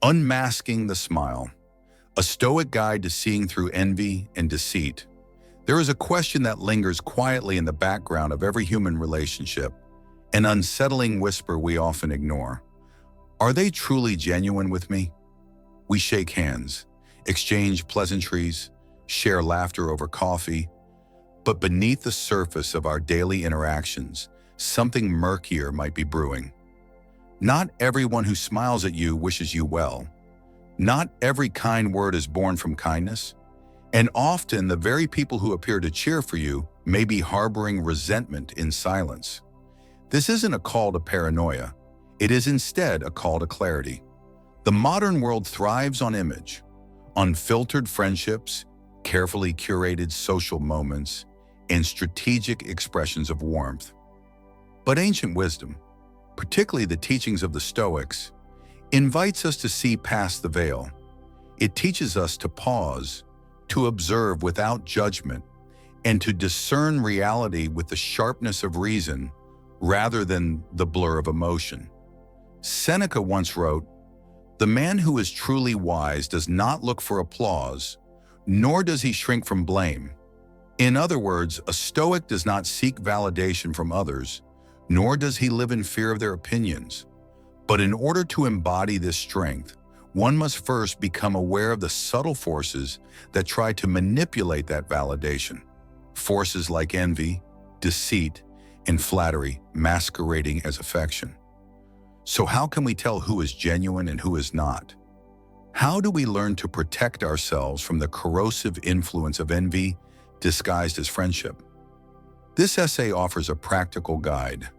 Unmasking the Smile, a Stoic guide to seeing through envy and deceit. There is a question that lingers quietly in the background of every human relationship, an unsettling whisper we often ignore. Are they truly genuine with me? We shake hands, exchange pleasantries, share laughter over coffee, but beneath the surface of our daily interactions, something murkier might be brewing. Not everyone who smiles at you wishes you well. Not every kind word is born from kindness. And often the very people who appear to cheer for you may be harboring resentment in silence. This isn't a call to paranoia. It is instead a call to clarity. The modern world thrives on image, on filtered friendships, carefully curated social moments, and strategic expressions of warmth. But ancient wisdom, particularly the teachings of the Stoics, invites us to see past the veil. It teaches us to pause, to observe without judgment, and to discern reality with the sharpness of reason rather than the blur of emotion. Seneca once wrote, "The man who is truly wise does not look for applause, nor does he shrink from blame." In other words, a Stoic does not seek validation from others, nor does he live in fear of their opinions. But in order to embody this strength, one must first become aware of the subtle forces that try to manipulate that validation. Forces like envy, deceit, and flattery masquerading as affection. So how can we tell who is genuine and who is not? How do we learn to protect ourselves from the corrosive influence of envy disguised as friendship? This essay offers a practical guide.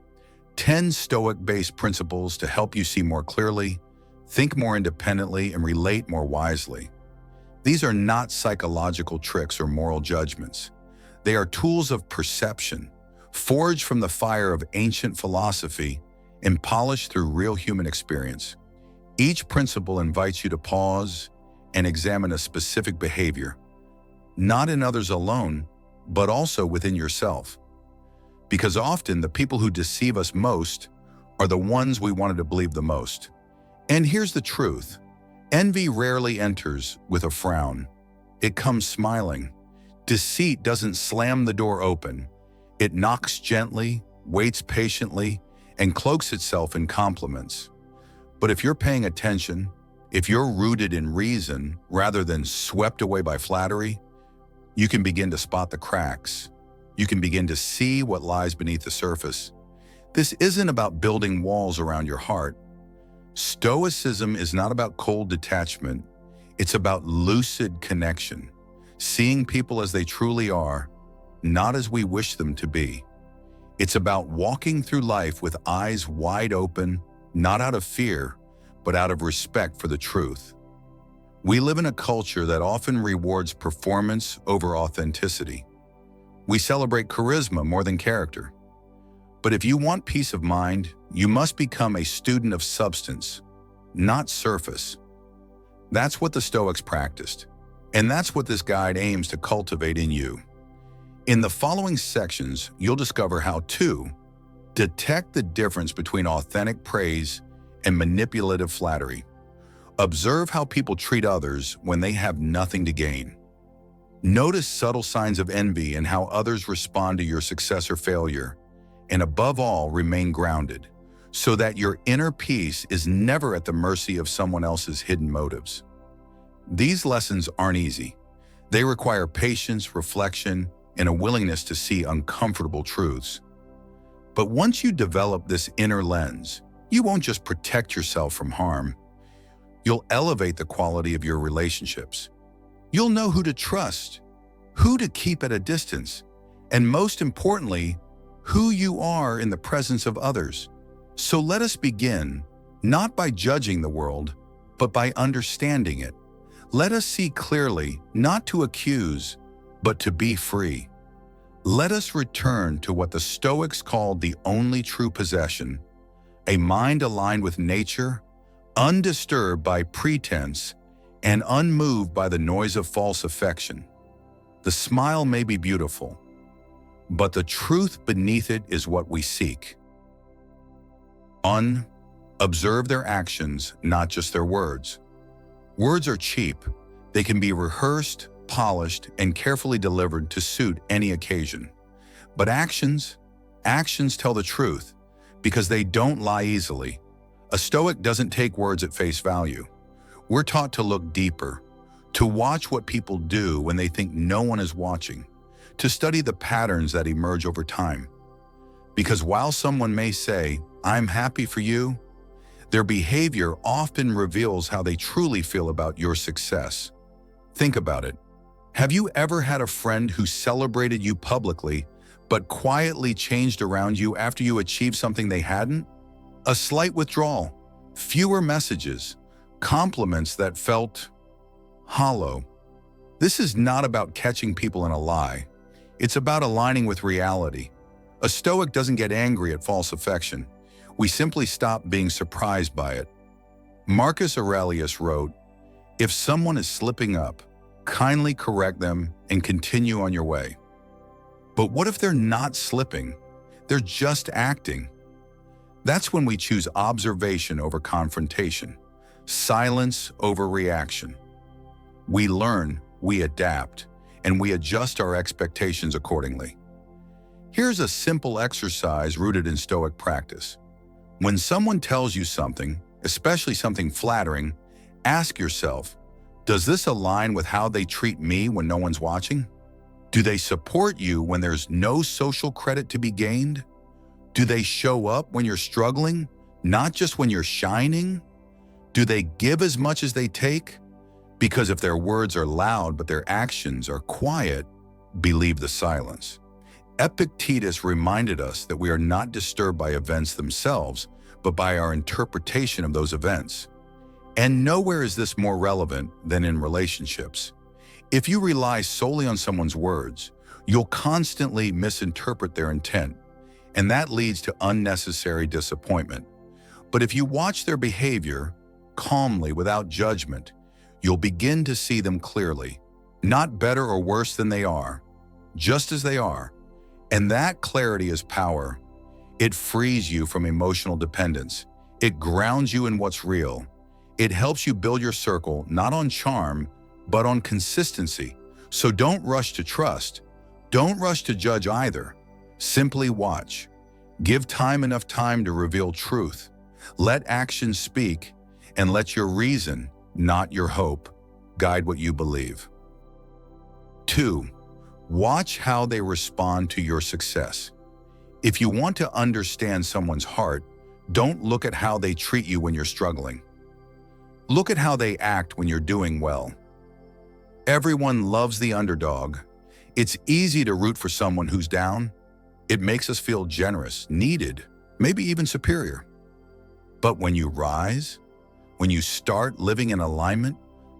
10 Stoic-based principles to help you see more clearly, think more independently, and relate more wisely. These are not psychological tricks or moral judgments. They are tools of perception, forged from the fire of ancient philosophy and polished through real human experience. Each principle invites you to pause and examine a specific behavior, not in others alone, but also within yourself. Because often the people who deceive us most are the ones we wanted to believe the most. And here's the truth. Envy rarely enters with a frown. It comes smiling. Deceit doesn't slam the door open. It knocks gently, waits patiently, and cloaks itself in compliments. But if you're paying attention, if you're rooted in reason rather than swept away by flattery, you can begin to spot the cracks. You can begin to see what lies beneath the surface. This isn't about building walls around your heart. Stoicism is not about cold detachment. It's about lucid connection, seeing people as they truly are, not as we wish them to be. It's about walking through life with eyes wide open, not out of fear, but out of respect for the truth. We live in a culture that often rewards performance over authenticity. We celebrate charisma more than character. But if you want peace of mind, you must become a student of substance, not surface. That's what the Stoics practiced, and that's what this guide aims to cultivate in you. In the following sections, you'll discover how to detect the difference between authentic praise and manipulative flattery. Observe how people treat others when they have nothing to gain. Notice subtle signs of envy and how others respond to your success or failure. And above all, remain grounded, so that your inner peace is never at the mercy of someone else's hidden motives. These lessons aren't easy. They require patience, reflection, and a willingness to see uncomfortable truths. But once you develop this inner lens, you won't just protect yourself from harm. You'll elevate the quality of your relationships. You'll know who to trust, who to keep at a distance, and most importantly, who you are in the presence of others. So let us begin, not by judging the world, but by understanding it. Let us see clearly, not to accuse, but to be free. Let us return to what the Stoics called the only true possession, a mind aligned with nature, undisturbed by pretense, and unmoved by the noise of false affection. The smile may be beautiful, but the truth beneath it is what we seek. Observe their actions, not just their words. Words are cheap. They can be rehearsed, polished, and carefully delivered to suit any occasion. But actions tell the truth because they don't lie easily. A Stoic doesn't take words at face value. We're taught to look deeper, to watch what people do when they think no one is watching, to study the patterns that emerge over time. Because while someone may say, "I'm happy for you," their behavior often reveals how they truly feel about your success. Think about it. Have you ever had a friend who celebrated you publicly but quietly changed around you after you achieved something they hadn't? A slight withdrawal, fewer messages, compliments that felt hollow. This is not about catching people in a lie. It's about aligning with reality. A Stoic doesn't get angry at false affection. We simply stop being surprised by it. Marcus Aurelius wrote, "If someone is slipping up, kindly correct them and continue on your way." But what if they're not slipping? They're just acting. That's when we choose observation over confrontation, silence over reaction. We learn, we adapt, and we adjust our expectations accordingly. Here's a simple exercise rooted in Stoic practice. When someone tells you something, especially something flattering, ask yourself, does this align with how they treat me when no one's watching? Do they support you when there's no social credit to be gained? Do they show up when you're struggling, not just when you're shining? Do they give as much as they take? Because if their words are loud but their actions are quiet, believe the silence. Epictetus reminded us that we are not disturbed by events themselves, but by our interpretation of those events. And nowhere is this more relevant than in relationships. If you rely solely on someone's words, you'll constantly misinterpret their intent, and that leads to unnecessary disappointment. But if you watch their behavior calmly without judgment, you'll begin to see them clearly, not better or worse than they are, just as they are. And that clarity is power. It frees you from emotional dependence. It grounds you in what's real. It helps you build your circle not on charm, but on consistency. So don't rush to trust. Don't rush to judge either. Simply watch. Give time enough time to reveal truth. Let actions speak, and let your reason, not your hope, guide what you believe. 2. Watch how they respond to your success. If you want to understand someone's heart, don't look at how they treat you when you're struggling. Look at how they act when you're doing well. Everyone loves the underdog. It's easy to root for someone who's down. It makes us feel generous, needed, maybe even superior. But when you rise, when you start living in alignment,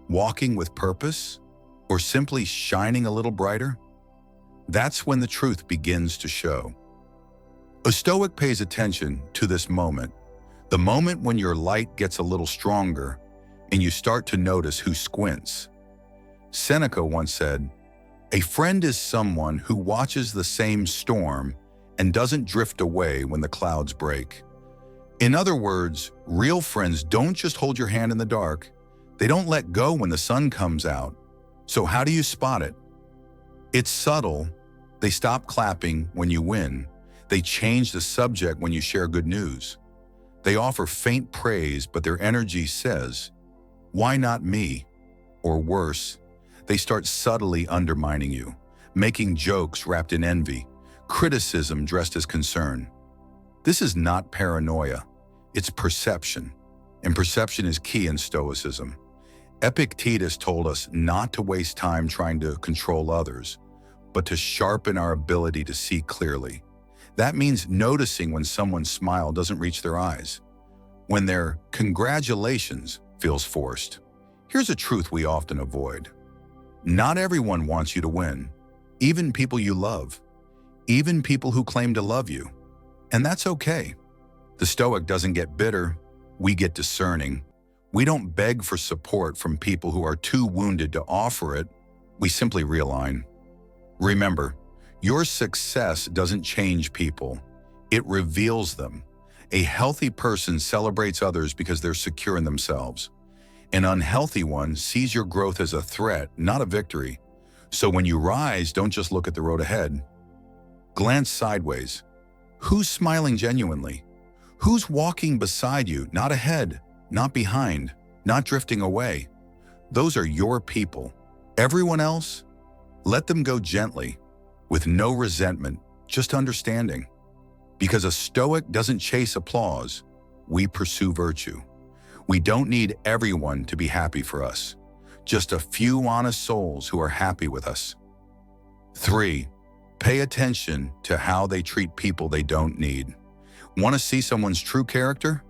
walking with purpose, or simply shining a little brighter, that's when the truth begins to show. A Stoic pays attention to this moment, the moment when your light gets a little stronger and you start to notice who squints. Seneca once said, "A friend is someone who watches the same storm and doesn't drift away when the clouds break." In other words, real friends don't just hold your hand in the dark. They don't let go when the sun comes out. So how do you spot it? It's subtle. They stop clapping when you win. They change the subject when you share good news. They offer faint praise, but their energy says, "Why not me?" Or worse, they start subtly undermining you, making jokes wrapped in envy, criticism dressed as concern. This is not paranoia, it's perception, and perception is key in Stoicism. Epictetus told us not to waste time trying to control others, but to sharpen our ability to see clearly. That means noticing when someone's smile doesn't reach their eyes, when their congratulations feels forced. Here's a truth we often avoid. Not everyone wants you to win, even people you love, even people who claim to love you. And that's okay. The Stoic doesn't get bitter, we get discerning. We don't beg for support from people who are too wounded to offer it, we simply realign. Remember, your success doesn't change people, it reveals them. A healthy person celebrates others because they're secure in themselves. An unhealthy one sees your growth as a threat, not a victory. So when you rise, don't just look at the road ahead. Glance sideways. Who's smiling genuinely? Who's walking beside you, not ahead, not behind, not drifting away? Those are your people. Everyone else, let them go gently, with no resentment, just understanding. Because a Stoic doesn't chase applause, we pursue virtue. We don't need everyone to be happy for us, just a few honest souls who are happy with us. 3. Pay attention to how they treat people they don't need. Want to see someone's true character?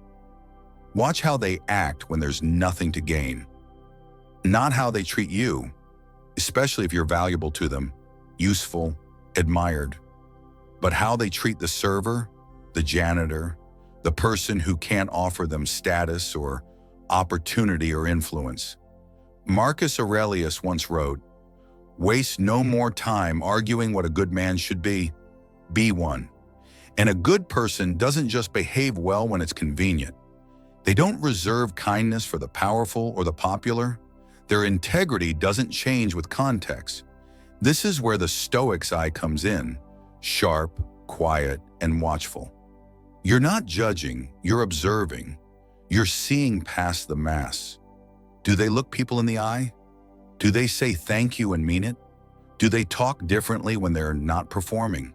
Watch how they act when there's nothing to gain. Not how they treat you, especially if you're valuable to them, useful, admired, but how they treat the server, the janitor, the person who can't offer them status or opportunity or influence. Marcus Aurelius once wrote, "Waste no more time arguing what a good man should be one." And a good person doesn't just behave well when it's convenient. They don't reserve kindness for the powerful or the popular. Their integrity doesn't change with context. This is where the Stoic's eye comes in, sharp, quiet, and watchful. You're not judging, you're observing. You're seeing past the mask. Do they look people in the eye? Do they say thank you and mean it? Do they talk differently when they're not performing?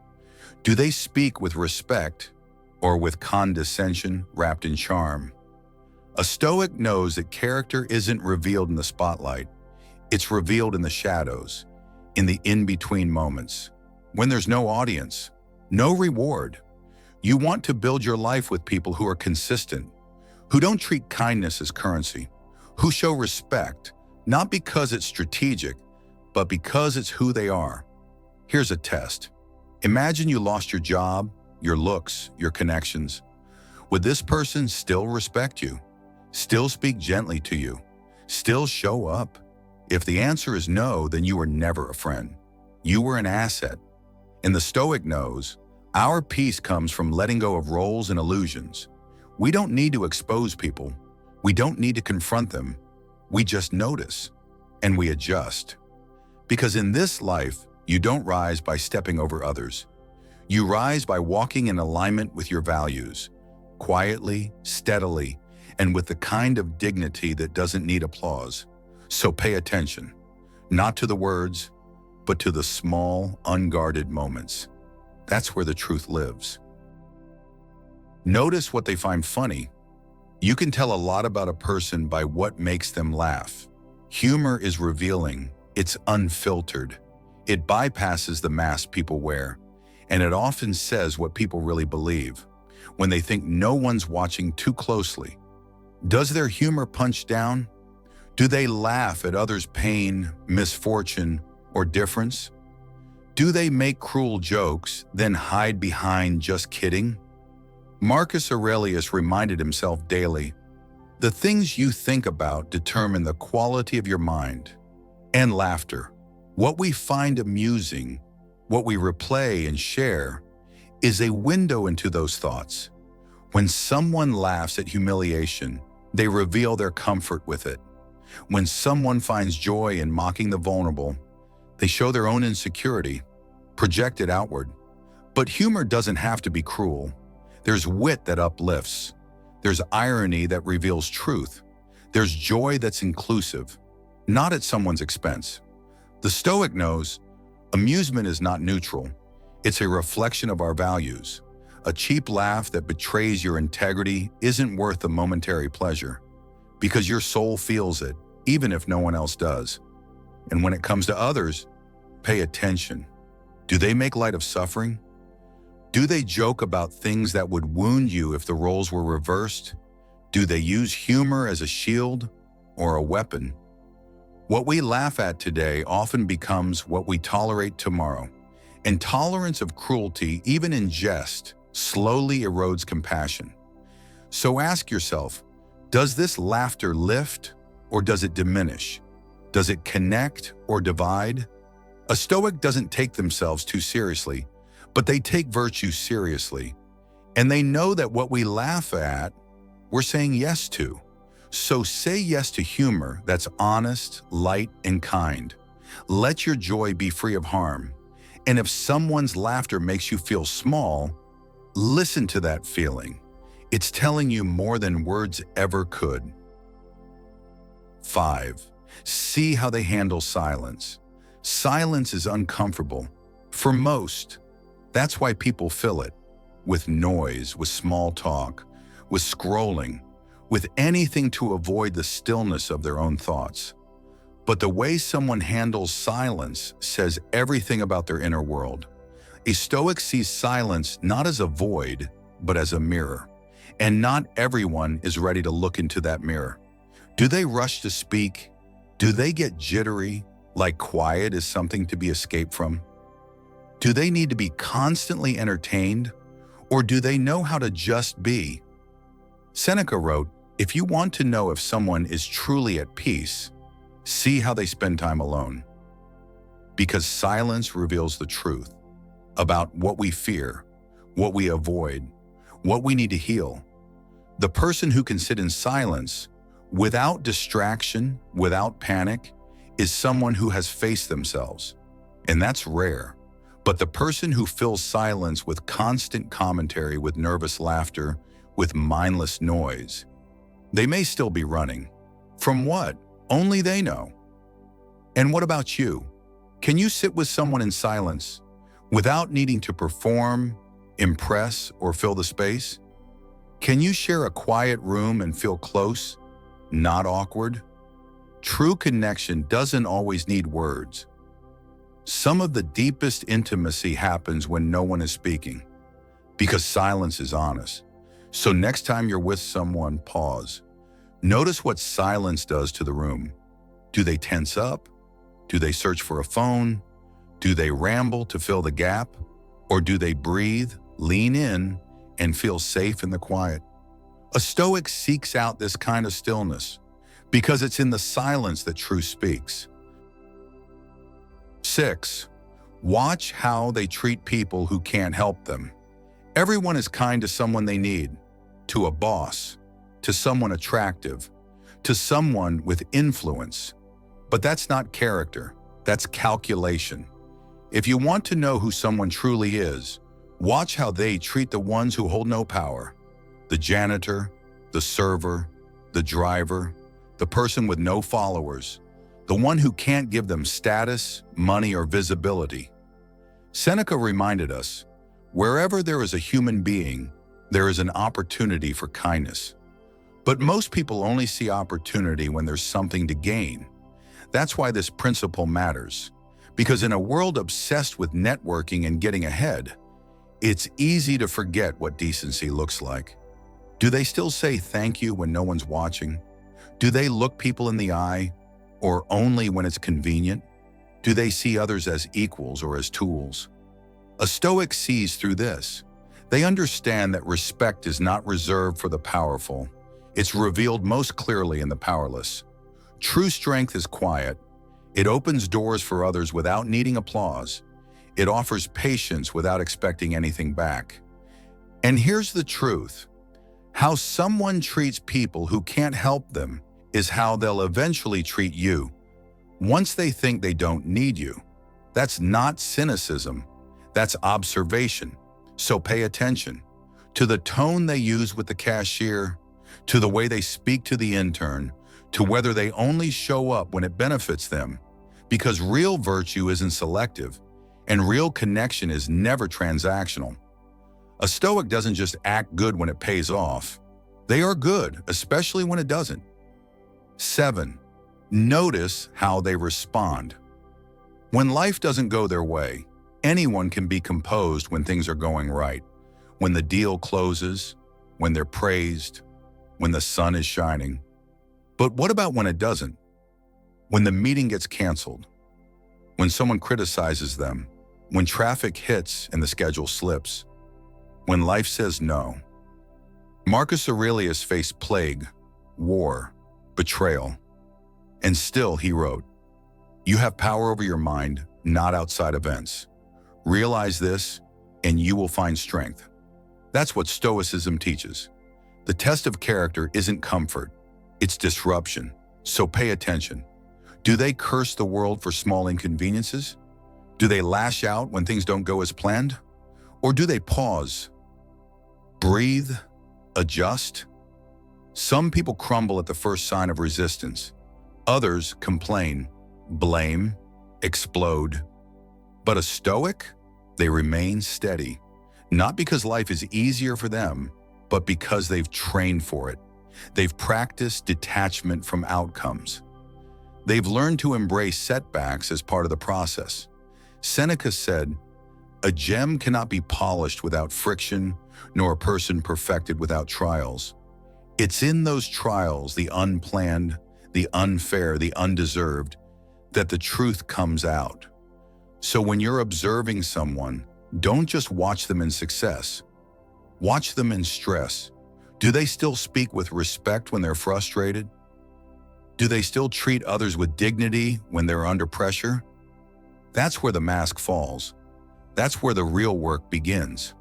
Do they speak with respect or with condescension wrapped in charm? A Stoic knows that character isn't revealed in the spotlight. It's revealed in the shadows, in the in-between moments, when there's no audience, no reward. You want to build your life with people who are consistent, who don't treat kindness as currency, who show respect, not because it's strategic, but because it's who they are. Here's a test. Imagine you lost your job, your looks, your connections. Would this person still respect you? Still speak gently to you? Still show up? If the answer is no, then you were never a friend. You were an asset. And the Stoic knows our peace comes from letting go of roles and illusions. We don't need to expose people. We don't need to confront them. We just notice and we adjust. Because in this life, you don't rise by stepping over others. You rise by walking in alignment with your values, quietly, steadily, and with the kind of dignity that doesn't need applause. So pay attention, not to the words, but to the small, unguarded moments. That's where the truth lives. Notice what they find funny. You can tell a lot about a person by what makes them laugh. Humor is revealing. It's unfiltered. It bypasses the mask people wear, and it often says what people really believe when they think no one's watching too closely. Does their humor punch down? Do they laugh at others' pain, misfortune, or difference? Do they make cruel jokes, then hide behind just kidding? Marcus Aurelius reminded himself daily, the things you think about determine the quality of your mind. And laughter, what we find amusing, what we replay and share, is a window into those thoughts. When someone laughs at humiliation, they reveal their comfort with it. When someone finds joy in mocking the vulnerable, they show their own insecurity, project it outward. But humor doesn't have to be cruel. There's wit that uplifts. There's irony that reveals truth. There's joy that's inclusive, not at someone's expense. The Stoic knows amusement is not neutral. It's a reflection of our values. A cheap laugh that betrays your integrity isn't worth the momentary pleasure, because your soul feels it, even if no one else does. And when it comes to others, pay attention. Do they make light of suffering? Do they joke about things that would wound you if the roles were reversed? Do they use humor as a shield or a weapon? What we laugh at today often becomes what we tolerate tomorrow. And tolerance of cruelty, even in jest, slowly erodes compassion. So ask yourself, does this laughter lift or does it diminish? Does it connect or divide? A Stoic doesn't take themselves too seriously, but they take virtue seriously. And they know that what we laugh at, we're saying yes to. So say yes to humor that's honest, light, and kind. Let your joy be free of harm. And if someone's laughter makes you feel small, listen to that feeling. It's telling you more than words ever could. 5. See how they handle silence. Silence is uncomfortable. For most, that's why people fill it. With noise, with small talk, with scrolling, with anything to avoid the stillness of their own thoughts. But the way someone handles silence says everything about their inner world. A Stoic sees silence not as a void, but as a mirror. And not everyone is ready to look into that mirror. Do they rush to speak? Do they get jittery, like quiet is something to be escaped from? Do they need to be constantly entertained? Or do they know how to just be? Seneca wrote, "If you want to know if someone is truly at peace, see how they spend time alone." Because silence reveals the truth about what we fear, what we avoid, what we need to heal. The person who can sit in silence, without distraction, without panic, is someone who has faced themselves. And that's rare. But the person who fills silence with constant commentary, with nervous laughter, with mindless noise, they may still be running. From what? Only they know. And what about you? Can you sit with someone in silence without needing to perform, impress, or fill the space? Can you share a quiet room and feel close, not awkward? True connection doesn't always need words. Some of the deepest intimacy happens when no one is speaking, because silence is honest. So next time you're with someone, pause. Notice what silence does to the room. Do they tense up? Do they search for a phone? Do they ramble to fill the gap? Or do they breathe, lean in, and feel safe in the quiet? A Stoic seeks out this kind of stillness because it's in the silence that truth speaks. 6. Watch how they treat people who can't help them. Everyone is kind to someone they need, to a boss, to someone attractive, to someone with influence. But that's not character, that's calculation. If you want to know who someone truly is, watch how they treat the ones who hold no power. The janitor, the server, the driver, the person with no followers, the one who can't give them status, money, or visibility. Seneca reminded us, wherever there is a human being, there is an opportunity for kindness. But most people only see opportunity when there's something to gain. That's why this principle matters. Because in a world obsessed with networking and getting ahead, it's easy to forget what decency looks like. Do they still say thank you when no one's watching? Do they look people in the eye, or only when it's convenient? Do they see others as equals or as tools? A Stoic sees through this. They understand that respect is not reserved for the powerful. It's revealed most clearly in the powerless. True strength is quiet. It opens doors for others without needing applause. It offers patience without expecting anything back. And here's the truth. How someone treats people who can't help them is how they'll eventually treat you, once they think they don't need you. That's not cynicism. That's observation. So pay attention to the tone they use with the cashier, to the way they speak to the intern, to whether they only show up when it benefits them. Because real virtue isn't selective, and real connection is never transactional. A Stoic doesn't just act good when it pays off. They are good, especially when it doesn't. 7. Notice how they respond. When life doesn't go their way, anyone can be composed when things are going right. When the deal closes, when they're praised, when the sun is shining. But what about when it doesn't? When the meeting gets canceled? When someone criticizes them? When traffic hits and the schedule slips? When life says no? Marcus Aurelius faced plague, war, betrayal. And still he wrote, "You have power over your mind, not outside events. Realize this, and you will find strength." That's what Stoicism teaches. The test of character isn't comfort. It's disruption. So pay attention. Do they curse the world for small inconveniences? Do they lash out when things don't go as planned? Or do they pause, breathe, adjust? Some people crumble at the first sign of resistance. Others complain, blame, explode. But a Stoic? They remain steady. Not because life is easier for them, but because they've trained for it. They've practiced detachment from outcomes. They've learned to embrace setbacks as part of the process. Seneca said, "A gem cannot be polished without friction, nor a person perfected without trials." It's in those trials, the unplanned, the unfair, the undeserved, that the truth comes out. So when you're observing someone, don't just watch them in success. Watch them in stress. Do they still speak with respect when they're frustrated? Do they still treat others with dignity when they're under pressure? That's where the mask falls. That's where the real work begins.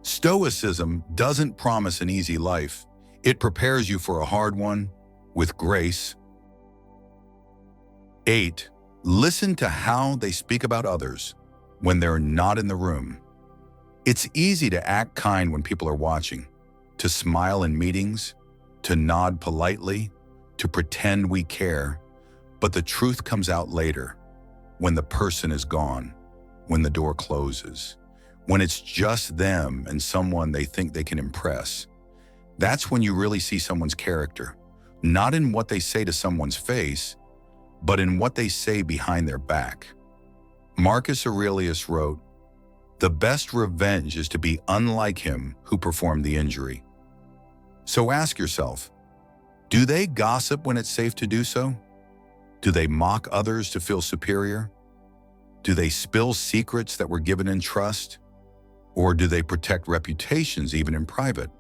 Stoicism doesn't promise an easy life. It prepares you for a hard one with grace. 8. Listen to how they speak about others when they're not in the room. It's easy to act kind when people are watching, to smile in meetings, to nod politely, to pretend we care, but the truth comes out later, when the person is gone, when the door closes, when it's just them and someone they think they can impress. That's when you really see someone's character, not in what they say to someone's face, but in what they say behind their back. Marcus Aurelius wrote, "The best revenge is to be unlike him who performed the injury." So ask yourself, do they gossip when it's safe to do so? Do they mock others to feel superior? Do they spill secrets that were given in trust? Or do they protect reputations even in private?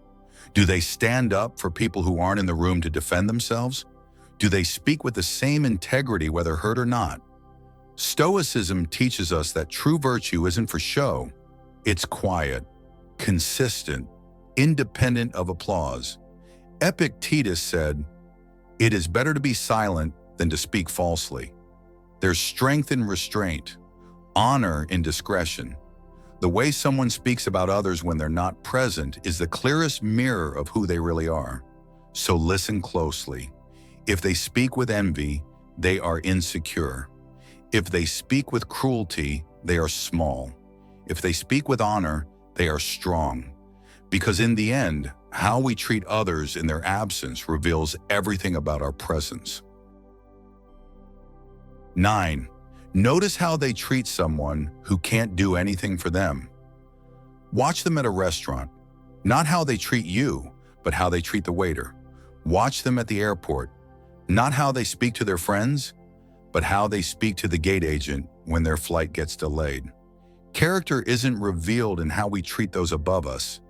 Do they stand up for people who aren't in the room to defend themselves? Do they speak with the same integrity whether heard or not? Stoicism teaches us that true virtue isn't for show. It's quiet, consistent, independent of applause. Epictetus said, "It is better to be silent than to speak falsely." There's strength in restraint, honor in discretion. The way someone speaks about others when they're not present is the clearest mirror of who they really are. So listen closely. If they speak with envy, they are insecure. If they speak with cruelty, they are small. If they speak with honor, they are strong. Because in the end, how we treat others in their absence reveals everything about our presence. 9. Notice how they treat someone who can't do anything for them. Watch them at a restaurant. Not how they treat you, but how they treat the waiter. Watch them at the airport. Not how they speak to their friends, but how they speak to the gate agent when their flight gets delayed. Character isn't revealed in how we treat those above us,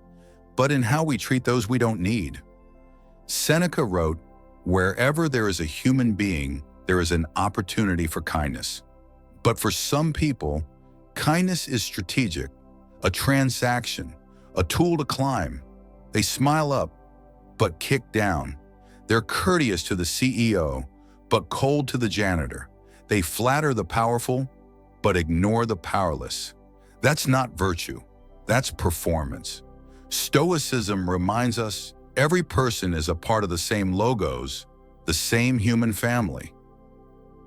but in how we treat those we don't need. Seneca wrote, "Wherever there is a human being, there is an opportunity for kindness." But for some people, kindness is strategic, a transaction, a tool to climb. They smile up, but kick down. They're courteous to the CEO, but cold to the janitor. They flatter the powerful, but ignore the powerless. That's not virtue. That's performance. Stoicism reminds us every person is a part of the same logos, the same human family.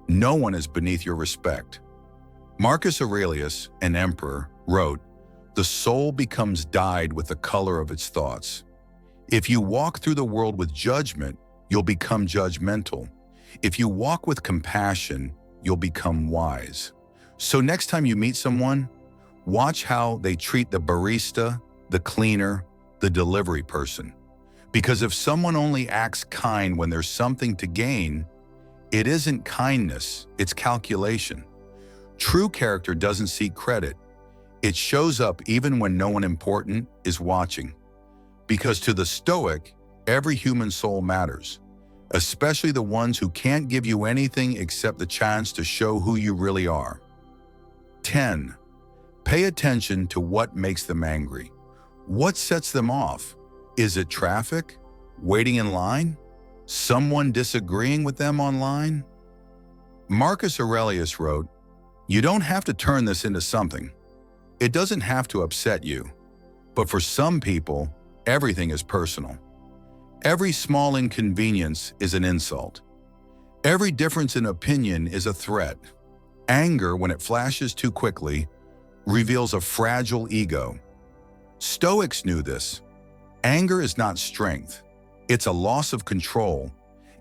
No one is beneath your respect. Marcus Aurelius, an emperor, wrote, "The soul becomes dyed with the color of its thoughts." If you walk through the world with judgment, you'll become judgmental. If you walk with compassion, you'll become wise. So next time you meet someone, watch how they treat the barista, the cleaner, the delivery person. Because if someone only acts kind when there's something to gain, it isn't kindness, it's calculation. True character doesn't seek credit. It shows up even when no one important is watching. Because to the Stoic, every human soul matters, especially the ones who can't give you anything except the chance to show who you really are. 10. Pay attention to what makes them angry. What sets them off? Is it traffic? Waiting in line? Someone disagreeing with them online? Marcus Aurelius wrote, "You don't have to turn this into something. It doesn't have to upset you. But for some people, everything is personal. Every small inconvenience is an insult. Every difference in opinion is a threat. Anger, when it flashes too quickly, reveals a fragile ego." Stoics knew this. Anger is not strength. It's a loss of control.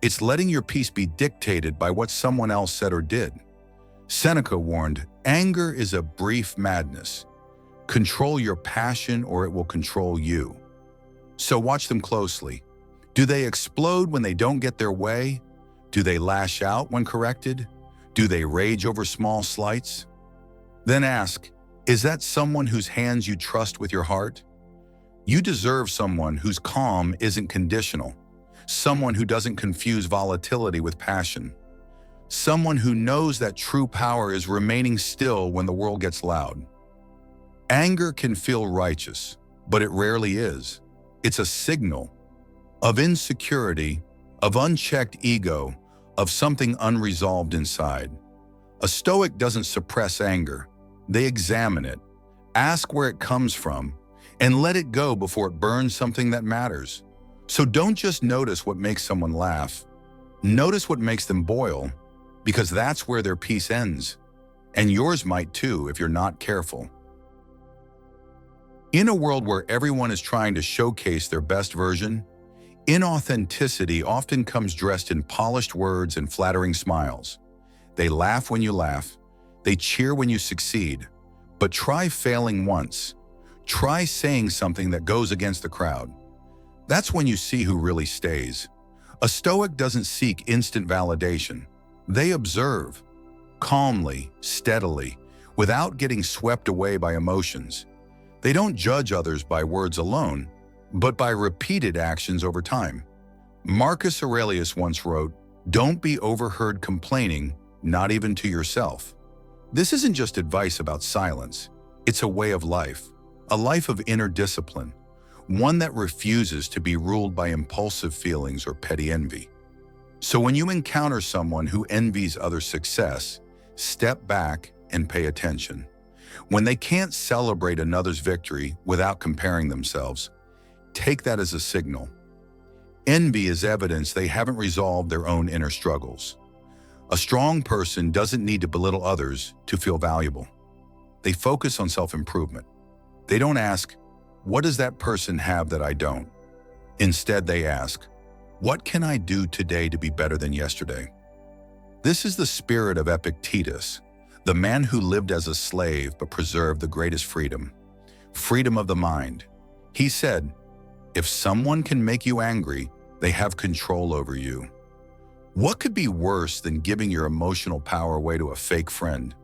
It's letting your peace be dictated by what someone else said or did. Seneca warned, "Anger is a brief madness. Control your passion or it will control you." So watch them closely. Do they explode when they don't get their way? Do they lash out when corrected? Do they rage over small slights? Then ask, is that someone whose hands you trust with your heart? You deserve someone whose calm isn't conditional, someone who doesn't confuse volatility with passion, someone who knows that true power is remaining still when the world gets loud. Anger can feel righteous, but it rarely is. It's a signal of insecurity, of unchecked ego, of something unresolved inside. A Stoic doesn't suppress anger. They examine it, ask where it comes from, and let it go before it burns something that matters. So don't just notice what makes someone laugh. Notice what makes them boil, because that's where their peace ends. And yours might too if you're not careful. In a world where everyone is trying to showcase their best version, inauthenticity often comes dressed in polished words and flattering smiles. They laugh when you laugh. They cheer when you succeed. But try failing once. Try saying something that goes against the crowd. That's when you see who really stays. A Stoic doesn't seek instant validation. They observe, calmly, steadily, without getting swept away by emotions. They don't judge others by words alone, but by repeated actions over time. Marcus Aurelius once wrote, "Don't be overheard complaining, not even to yourself." This isn't just advice about silence. It's a way of life, a life of inner discipline, one that refuses to be ruled by impulsive feelings or petty envy. So when you encounter someone who envies others' success, step back and pay attention. When they can't celebrate another's victory without comparing themselves, take that as a signal. Envy is evidence they haven't resolved their own inner struggles. A strong person doesn't need to belittle others to feel valuable. They focus on self-improvement. They don't ask, "What does that person have that I don't?" Instead, they ask, "What can I do today to be better than yesterday?" This is the spirit of Epictetus, the man who lived as a slave but preserved the greatest freedom, freedom of the mind. He said, "If someone can make you angry, they have control over you." What could be worse than giving your emotional power away to a fake friend?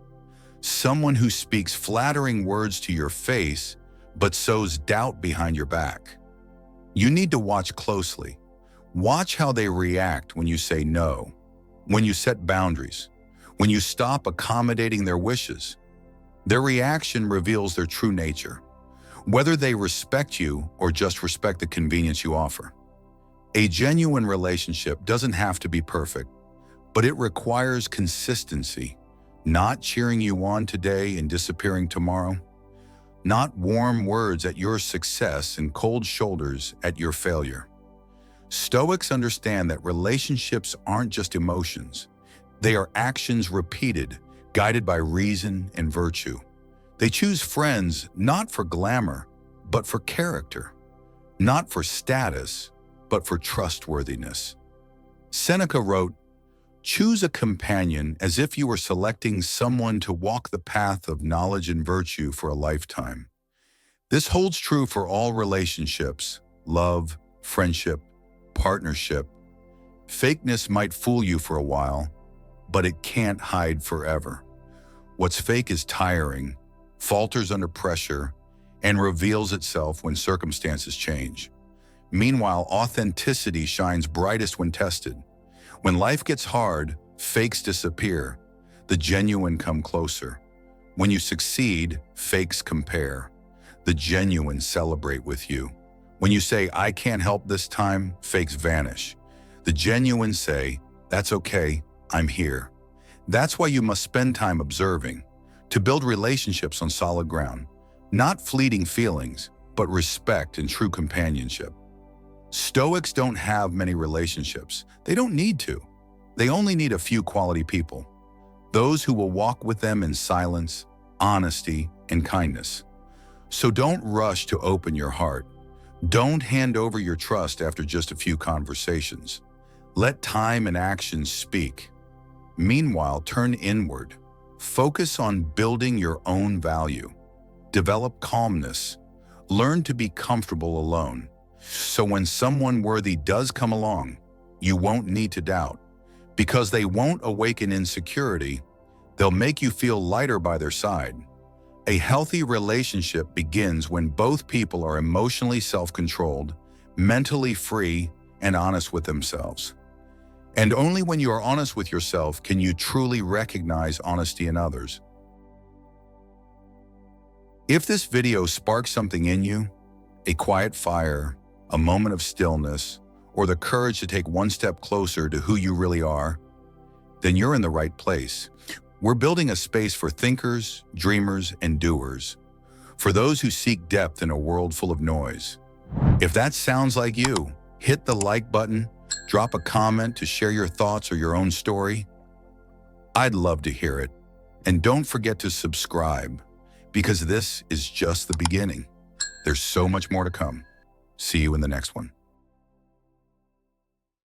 Someone who speaks flattering words to your face but sows doubt behind your back. You need to watch closely. Watch how they react when you say no, when you set boundaries, when you stop accommodating their wishes. Their reaction reveals their true nature, whether they respect you or just respect the convenience you offer. A genuine relationship doesn't have to be perfect, but it requires consistency, not cheering you on today and disappearing tomorrow, not warm words at your success and cold shoulders at your failure. Stoics understand that relationships aren't just emotions. They are actions repeated, guided by reason and virtue. They choose friends not for glamour, but for character, not for status, but for trustworthiness. Seneca wrote, "Choose a companion as if you were selecting someone to walk the path of knowledge and virtue for a lifetime." This holds true for all relationships, love, friendship, partnership. Fakeness might fool you for a while, but it can't hide forever. What's fake is tiring, falters under pressure, and reveals itself when circumstances change. Meanwhile, authenticity shines brightest when tested. When life gets hard, fakes disappear. The genuine come closer. When you succeed, fakes compare. The genuine celebrate with you. When you say, "I can't help this time," fakes vanish. The genuine say, "That's okay, I'm here." That's why you must spend time observing, to build relationships on solid ground, not fleeting feelings, but respect and true companionship. Stoics don't have many relationships. They don't need to. They only need a few quality people, those who will walk with them in silence, honesty, and kindness. So don't rush to open your heart. Don't hand over your trust after just a few conversations. Let time and actions speak. Meanwhile, turn inward. Focus on building your own value. Develop calmness. Learn to be comfortable alone. So when someone worthy does come along, you won't need to doubt. Because they won't awaken insecurity, they'll make you feel lighter by their side. A healthy relationship begins when both people are emotionally self-controlled, mentally free, and honest with themselves. And only when you are honest with yourself can you truly recognize honesty in others. If this video sparks something in you, a quiet fire, a moment of stillness, or the courage to take one step closer to who you really are, then you're in the right place. We're building a space for thinkers, dreamers, and doers, for those who seek depth in a world full of noise. If that sounds like you, hit the like button, drop a comment to share your thoughts or your own story. I'd love to hear it. And don't forget to subscribe, because this is just the beginning. There's so much more to come. See you in the next one.